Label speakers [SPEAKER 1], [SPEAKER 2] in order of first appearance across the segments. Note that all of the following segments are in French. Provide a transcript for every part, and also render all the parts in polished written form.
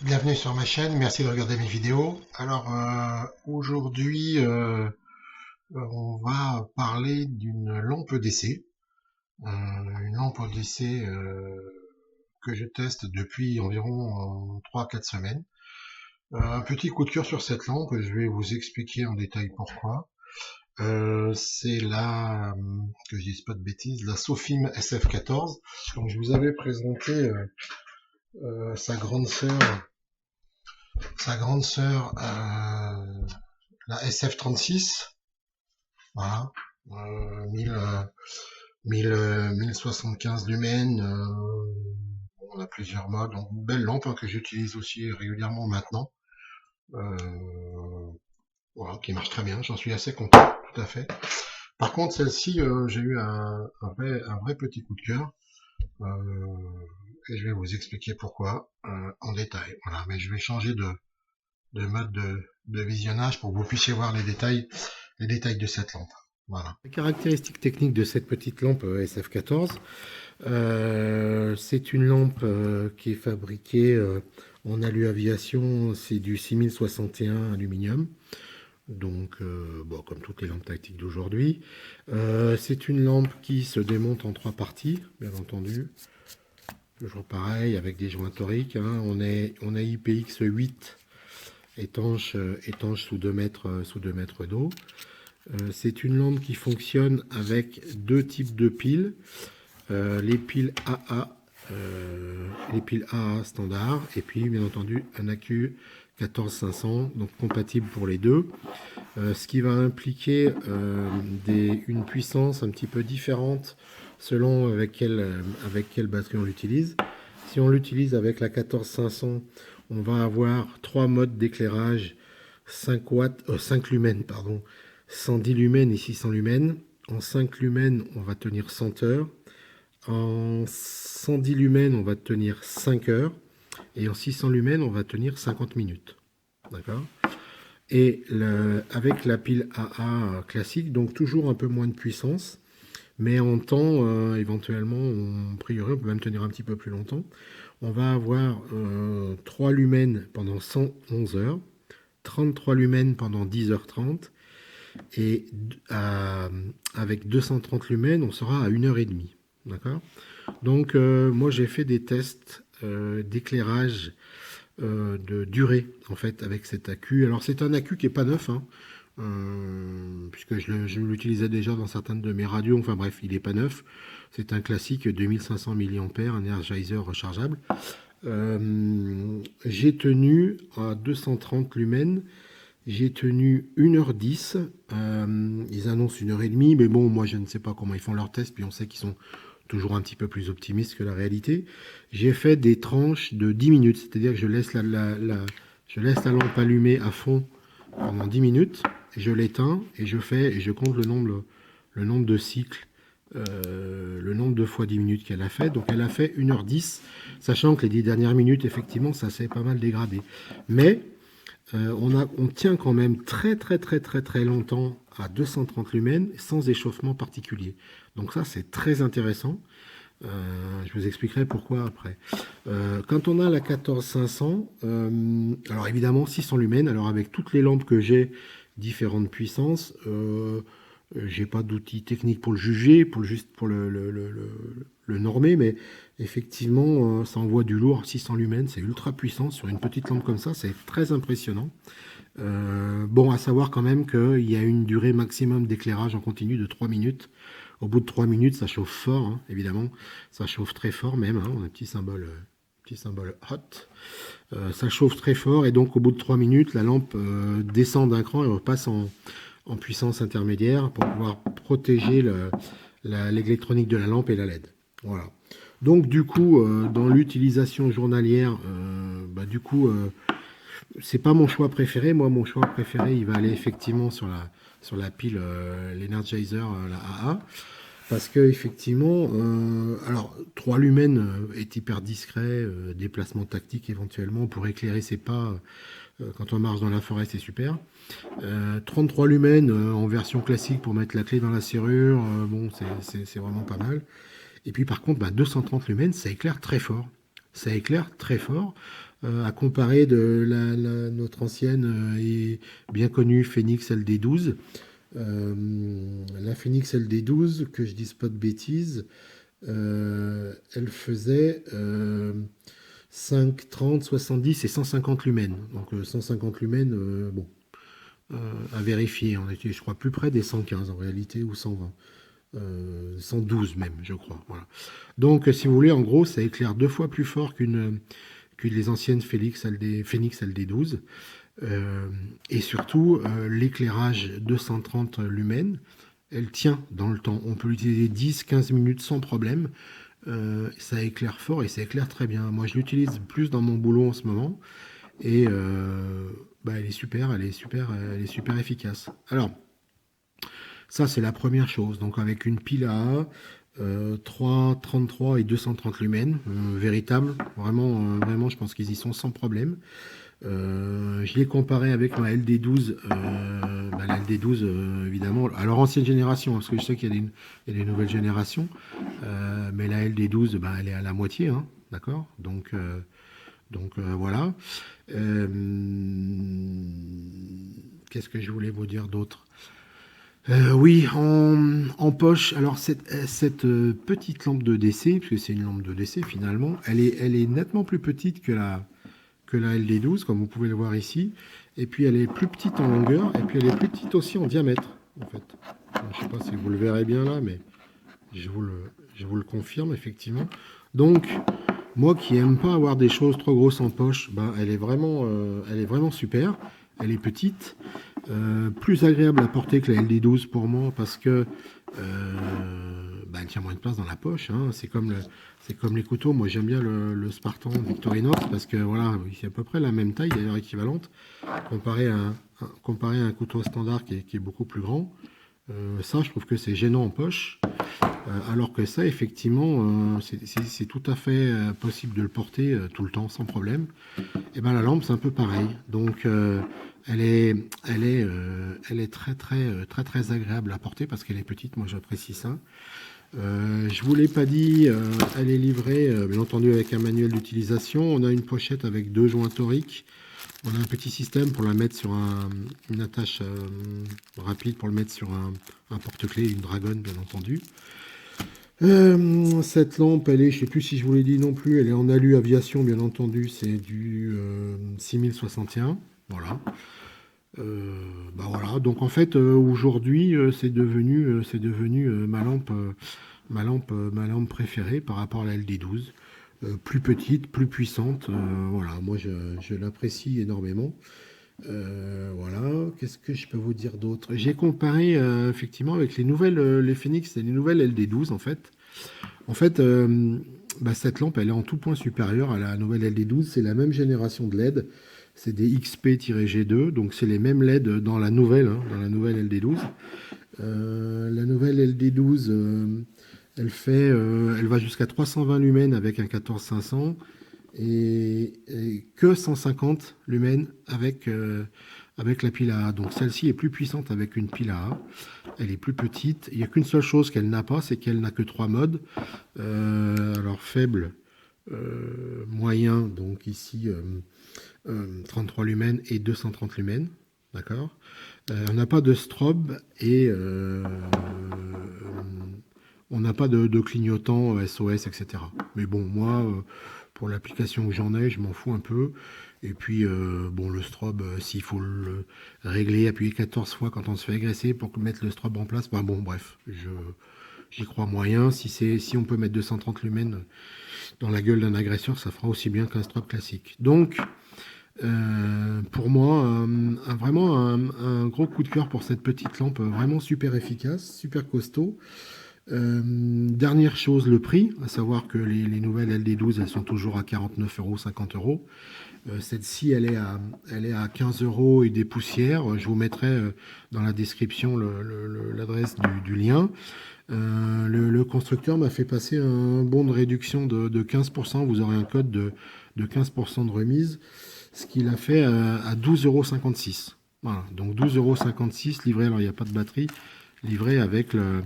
[SPEAKER 1] Bienvenue sur ma chaîne, merci de regarder mes vidéos. Alors aujourd'hui, on va parler d'une lampe d'essai, une lampe d'essai que je teste depuis environ 3-4 semaines. Un petit coup de cœur sur cette lampe, je vais vous expliquer en détail pourquoi. C'est la, que je dise pas de bêtises, la Sofim SF14. Donc je vous avais présenté sa grande sœur, la SF36, voilà, 1000, 1075 lumens. On a plusieurs modes, donc une belle lampe, hein, que j'utilise aussi régulièrement maintenant, voilà, qui marche très bien, j'en suis assez content, tout à fait. Par contre, celle-ci, j'ai eu un vrai petit coup de cœur, et je vais vous expliquer pourquoi en détail. Voilà, mais je vais changer de mode de visionnage pour que vous puissiez voir les détails de cette lampe. Voilà.
[SPEAKER 2] Les caractéristiques techniques de cette petite lampe SF14, c'est une lampe qui est fabriquée en alu aviation, c'est du 6061 aluminium, donc bon, comme toutes les lampes tactiques d'aujourd'hui. C'est une lampe qui se démonte en 3 parties, bien entendu. Toujours pareil, avec des joints toriques, hein. On a IPX8 étanche sous 2 mètres, sous 2 mètres d'eau. C'est une lampe qui fonctionne avec deux types de piles. Les piles AA, les piles AA standard, et puis bien entendu un AQ 14500, donc compatible pour les deux. Ce qui va impliquer une puissance un petit peu différente selon avec quelle batterie on l'utilise. Si on l'utilise avec la 14500, on va avoir 3 modes d'éclairage, 5 lumens, pardon, 110 lumens et 600 lumens. En 5 lumens, on va tenir 100 heures. En 110 lumens, on va tenir 5 heures. Et en 600 lumens, on va tenir 50 minutes. D'accord. Et avec la pile AA classique, donc toujours un peu moins de puissance, mais en temps, éventuellement, a priori, on peut même tenir un petit peu plus longtemps. On va avoir 3 lumens pendant 111 heures, 33 lumens pendant 10h30, et avec 230 lumens, on sera à 1h30. D'accord. Donc, moi, j'ai fait des tests d'éclairage de durée, en fait, avec cet accu. Alors, c'est un accu qui n'est pas neuf, hein, puisque je l'utilisais déjà dans certaines de mes radios. Enfin, bref, il n'est pas neuf. C'est un classique 2500 mAh, un Energizer rechargeable. J'ai tenu à 230 lumens. J'ai tenu 1h10. Ils annoncent 1h30, mais bon, moi je ne sais pas comment ils font leurs tests, puis on sait qu'ils sont toujours un petit peu plus optimistes que la réalité. J'ai fait des tranches de 10 minutes, c'est-à-dire que je laisse la lampe allumée à fond pendant 10 minutes, je l'éteins et je compte le nombre de cycles, le nombre de fois 10 minutes qu'elle a fait. Donc elle a fait 1h10, sachant que les 10 dernières minutes, effectivement, ça s'est pas mal dégradé. Mais on tient quand même très longtemps à 230 lumens sans échauffement particulier. Donc ça, c'est très intéressant. Je vous expliquerai pourquoi après. Quand on a la 14500, alors évidemment 600 lumens, alors avec toutes les lampes que j'ai, différentes puissances, j'ai pas d'outils techniques pour le juger, juste pour le normer, mais effectivement, ça envoie du lourd. 600 lumens, c'est ultra puissant sur une petite lampe comme ça, c'est très impressionnant. Bon, à savoir quand même qu'il y a une durée maximum d'éclairage en continu de 3 minutes. Au bout de 3 minutes, ça chauffe fort, hein, évidemment. Ça chauffe très fort même, hein. On a un petit symbole hot. Ça chauffe très fort et donc au bout de 3 minutes, la lampe descend d'un cran et repasse en puissance intermédiaire pour pouvoir protéger l'électronique de la lampe et la LED. Voilà. Donc du coup, dans l'utilisation journalière, du coup, c'est pas mon choix préféré. Moi, mon choix préféré, il va aller effectivement sur la pile, l'Energizer, la AA. Parce que effectivement, alors 3 lumens est hyper discret, déplacement tactique éventuellement pour éclairer ses pas quand on marche dans la forêt, c'est super. 33 lumens en version classique pour mettre la clé dans la serrure, bon, c'est vraiment pas mal. Et puis par contre, 230 lumens, ça éclaire très fort. Ça éclaire très fort. à comparer de notre ancienne et bien connue Phoenix LD12. La Phoenix LD12, que je dise pas de bêtises, elle faisait 5, 30, 70 et 150 lumens. Donc 150 lumens, bon, à vérifier. On était, je crois, plus près des 115 en réalité, ou 120. 112 même, je crois. Voilà. Donc, si vous voulez, en gros, ça éclaire 2 fois plus fort que les anciennes Phoenix LD12. Et surtout, l'éclairage 230 lumens, elle tient dans le temps. On peut l'utiliser 10-15 minutes sans problème. Ça éclaire fort et ça éclaire très bien. Moi, je l'utilise plus dans mon boulot en ce moment. Et bah, elle est super, elle est super efficace. Alors, ça, c'est la première chose. Donc, avec une pile à 3, 33 et 230 lumens, véritable. Vraiment, vraiment, je pense qu'ils y sont sans problème. Je l'ai comparé avec ma LD12, bah, la LD12 évidemment, alors ancienne génération, hein, parce que je sais il y a des nouvelles générations, mais la LD12, bah, elle est à la moitié, hein, d'accord, donc voilà. Euh, Qu'est-ce que je voulais vous dire d'autre? Oui, en poche, alors cette petite lampe de décès, parce que c'est une lampe de décès finalement, elle est nettement plus petite que la LD12, comme vous pouvez le voir ici. Et puis elle est plus petite en longueur, et puis elle est plus petite aussi en diamètre, en fait. Alors, je ne sais pas si vous le verrez bien là, mais je vous le, je vous le confirme, effectivement. Donc, moi qui aime pas avoir des choses trop grosses en poche, ben, elle est vraiment super. Elle est petite, plus agréable à porter que la LD12 pour moi, parce que bah, elle tient moins de place dans la poche, hein. C'est comme les couteaux. Moi, j'aime bien le Spartan Victorinox parce que voilà, c'est à peu près la même taille, d'ailleurs équivalente, comparé à un couteau standard qui est beaucoup plus grand. Ça, je trouve que c'est gênant en poche. Alors que ça, effectivement, c'est tout à fait possible de le porter tout le temps sans problème. Et ben la lampe, c'est un peu pareil. Donc, elle est très agréable à porter parce qu'elle est petite. Moi, j'apprécie ça. Je vous l'ai pas dit, elle est livrée, bien entendu, avec un manuel d'utilisation. On a une pochette avec 2 joints toriques. On a un petit système pour la mettre sur une attache rapide pour le mettre sur un porte-clés, une dragonne, bien entendu. Cette lampe, elle est, je sais plus si je vous l'ai dit non plus, elle est en alu aviation, bien entendu, c'est du 6061. Voilà. Bah voilà. Donc en fait, aujourd'hui, c'est devenu ma lampe préférée par rapport à la LD12. Plus petite, plus puissante. Voilà, moi je l'apprécie énormément. Voilà, qu'est-ce que je peux vous dire d'autre? J'ai comparé effectivement avec les Phoenix et les nouvelles LD12 en fait. En fait, bah, cette lampe, elle est en tout point supérieure à la nouvelle LD12. C'est la même génération de LED. C'est des XP-G2, donc c'est les mêmes LED dans la nouvelle LD12. La nouvelle LD12, elle va jusqu'à 320 lumens avec un 14500 et que 150 lumens avec la pile A. Donc celle-ci est plus puissante avec une pile A. Elle est plus petite. Il n'y a qu'une seule chose qu'elle n'a pas, c'est qu'elle n'a que 3 modes. Alors faible, moyen, donc ici 33 lumens et 230 lumens. D'accord. On n'a pas de strobe et on n'a pas de clignotant SOS, etc. Mais bon, moi, pour l'application que j'en ai, je m'en fous un peu. Et puis, bon, le strobe, s'il faut le régler, appuyer 14 fois quand on se fait agresser pour mettre le strobe en place, ben bon, bref, j'y crois moyen. Si on peut mettre 230 lumens dans la gueule d'un agresseur, ça fera aussi bien qu'un strobe classique. Donc, pour moi, vraiment un gros coup de cœur pour cette petite lampe, vraiment super efficace, super costaud. Dernière chose, le prix, à savoir que les nouvelles LD12, elles sont toujours à 49 euros, 50 euros. Celle-ci, elle est à 15 euros et des poussières. Je vous mettrai dans la description l'adresse du lien. Le constructeur m'a fait passer un bon de réduction de 15%. Vous aurez un code de 15% de remise, ce qu'il a fait à 12,56 €. Voilà, donc 12,56 € livré, alors il n'y a pas de batterie, livré avec bien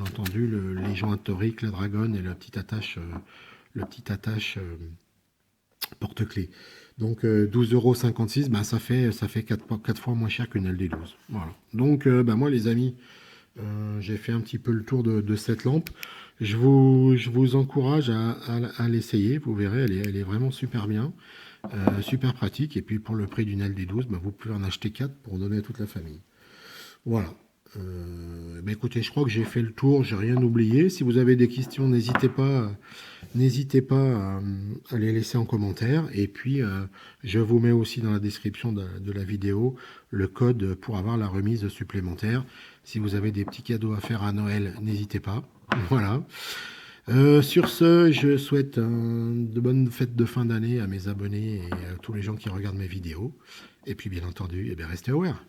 [SPEAKER 2] entendu les joints toriques, la dragonne et la petite attache porte-clés. Donc 12,56 €, bah, ça fait 4 fois moins cher qu'une LD12. Voilà. Donc bah, moi les amis, j'ai fait un petit peu le tour de cette lampe. Je vous encourage à l'essayer. Vous verrez, elle est vraiment super bien, super pratique. Et puis pour le prix d'une LD12, bah, vous pouvez en acheter 4 pour donner à toute la famille. Voilà. Bah, écoutez, je crois que j'ai fait le tour, j'ai rien oublié. Si vous avez des questions, n'hésitez pas à les laisser en commentaire. Et puis, je vous mets aussi dans la description de la vidéo le code pour avoir la remise supplémentaire. Si vous avez des petits cadeaux à faire à Noël, n'hésitez pas. Voilà. Sur ce, je souhaite de bonnes fêtes de fin d'année à mes abonnés et à tous les gens qui regardent mes vidéos. Et puis, bien entendu, eh bien, restez aware.